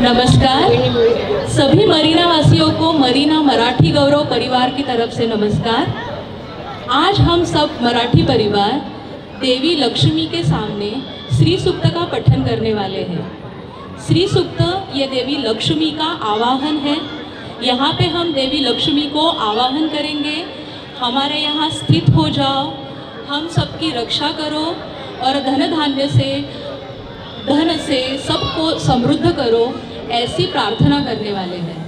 नमस्कार। सभी मरीना वासियों को मरीना मराठी गौरव परिवार की तरफ से नमस्कार। आज हम सब मराठी परिवार देवी लक्ष्मी के सामने श्री सूक्त का पठन करने वाले हैं। श्री सूक्त ये देवी लक्ष्मी का आवाहन है। यहाँ पे हम देवी लक्ष्मी को आवाहन करेंगे, हमारे यहाँ स्थित हो जाओ, हम सबकी रक्षा करो और धन से सबको समृद्ध करो, ऐसी प्रार्थना करने वाले हैं।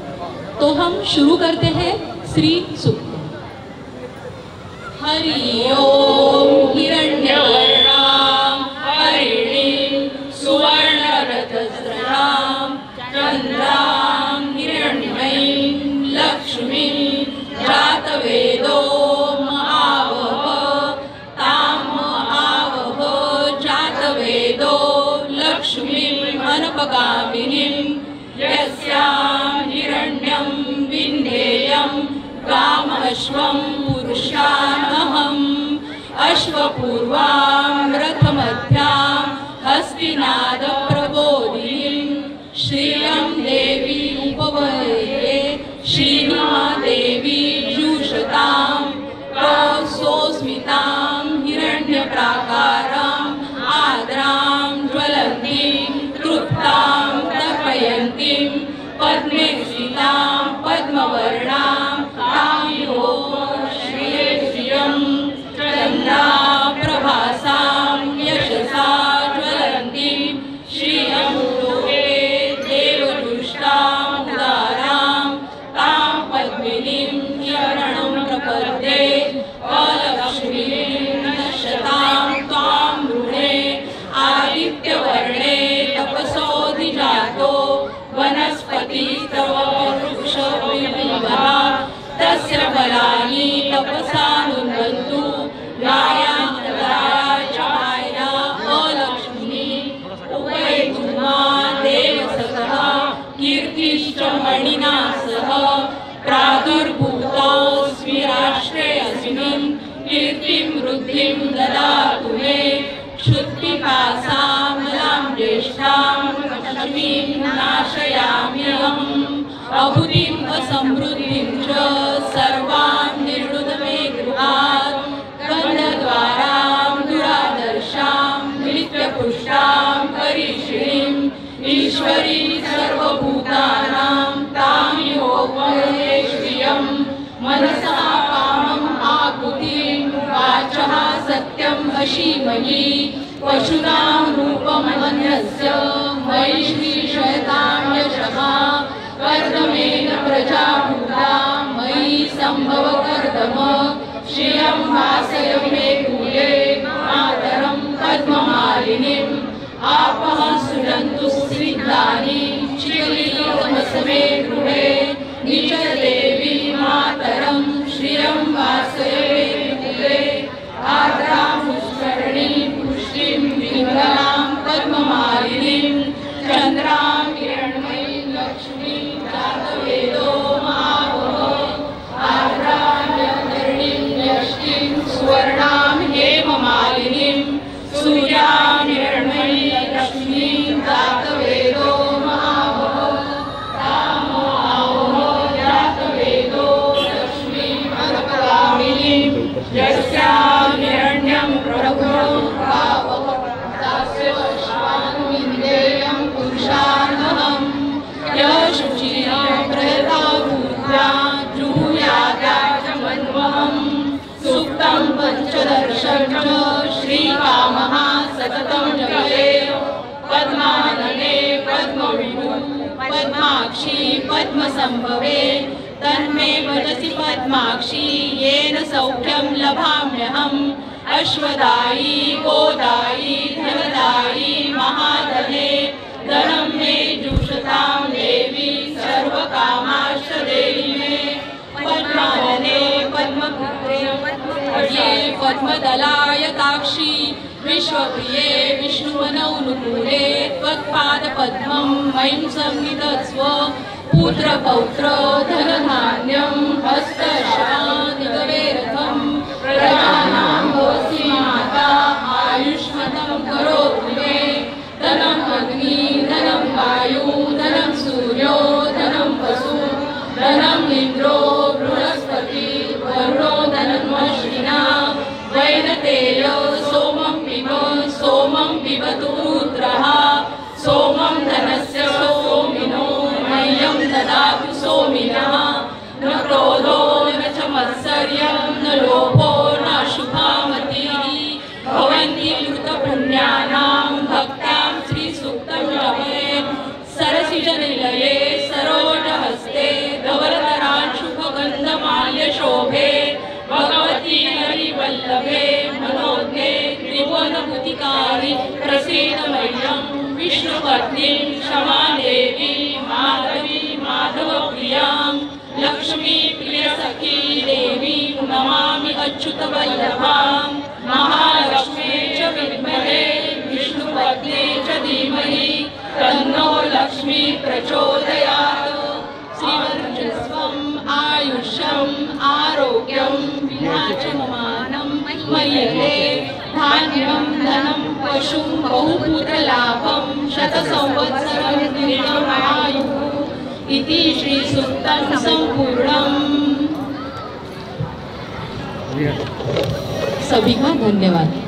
तो हम शुरू करते हैं श्री सूक्त। हरि ओम हिरण्यवर्णां हरिणीं सुवर्णरथस्रजां चन्द्रां हिरण्मयीं लक्ष्मीं जातवेदो महावः ताम् आवह जातवेदो लक्ष्मीं अनपगामिनीं यस्यां हिरण्यं विन्ध्येयं गामश्वं पुरुषानहम् अश्वपूर्वां रथमध्यां हस्तिनाद प्रबोधिनीं श्रियं देवी उपवये श्रीमहादेवी जुषतां कौसोस्मितां हिरण्यप्राकाराम् आद्रां ज्वलन्तीं तृप्तां तर्पयन्तीं पद्मे स्थितां पद्मवर्णां तामिहो श्रियं चन्द्राप्रभासां यशसा ज्वलन्तीं श्रियं लोके देवदुष्टां उदारां तां पद्मिनीं शरणं प्रपद्ये अलक्ष्मीं नश्यतां त्वां वृणे आदित्यवर्णे तपसोऽधिजातो वनस्पतिस्तव वृक्षविभवः तस्य फलानि तपसानुन्वन्तु न्यायान्तराचार्या अलक्ष्मी उपैतु मां देवसतः कीर्तिश्च मणिना सह प्रादुर्भूतोऽस्मि राष्ट्रे अस्मिन् कीर्तिं वृद्धिं ददातु मे क्षुत्पिपासामलां ज्येष्ठां लक्ष्मीं नाशयाम्यहम् अभूतिम् असमृद्धिं च सर्वां निर्णुद मे गृहात् गन्धद्वारां दुरादर्शां नित्यपुष्टां करीषिणीम् ईश्वरीं सर्वभूतानां तामिहोपये श्रियं मनसा कामम् आकुतिं वाचः सत्यम् अशीमयि पशूनां रूपमन्यस्य मयि श्रीशयतां यशः कर्दमेन प्रजाभूता मयि सम्भव कर्दम श्रियं वासय मे कुले मातरं पद्ममालिनीम् आपः सुनन्तु स्निग्धानि चिरलिखितमस्मे गृहे निचदेवी मातरं श्रियं वासय मे कुले आर्द्रां पुष्करणीं पुष्टिं विमलां पद्ममालिनीं चन्द्रां हिरण्मयीं लक्ष्मीं जातवेदो महावः आर्द्रां यद्धरणीं यष्टिं सुवर्णां हेममालिनीं सूर्यां हिरण्मयीं लक्ष्मीं जातवेदो महावः ताम् आवह जातवेदो लक्ष्मीं अनपगामिनीं यस्यां हिरण्यं प्रभुं भावः तस्य वशान् विन्देयं पुरुषानहम् यः शुचिः प्रयता भूत्या जुहुयादाचमन्वहम् सूक्तं पञ्चदर्शं च श्रीकामः सततं जपेत् पद्मानने पद्मविभु पद्माक्षी पद्मसम्भवे तन्मे वदसि पद्माक्षी येन सौख्यं लभाम्यहम् अश्वदायी गोदायी धनदायी महाधने धनं मे जुषतां देवी सर्वकामाश्च देहि मे पद्मानने पद्मपुत्रे पद्मवर्ये पद्मदलायताक्षी विश्वप्रिये विष्णुवनौनुकूले त्वत्पादपद्मं मयि संनिधत्स्व पुत्रपौत्र धनधान्यं हस्तशादिगवेरथं प्रजानां भवसि माता आयुष्मतं करोतु मे धनम् अग्नि धनं वायु धनं वल्लभां महालक्ष्मी च विद्महे विष्णुपत्नी च धीमहि तन्नो लक्ष्मी प्रचोदयात्। श्रीवर्चस्वम् आयुष्यम् आरोग्यं विनाशमानं मय्यते धान्यं धनं पशुं बहुपुत्रलाभं शतसंवत्सरं दीर्घमायुः इति श्रीसूक्तं संपूर्णम्। सभी का धन्यवाद।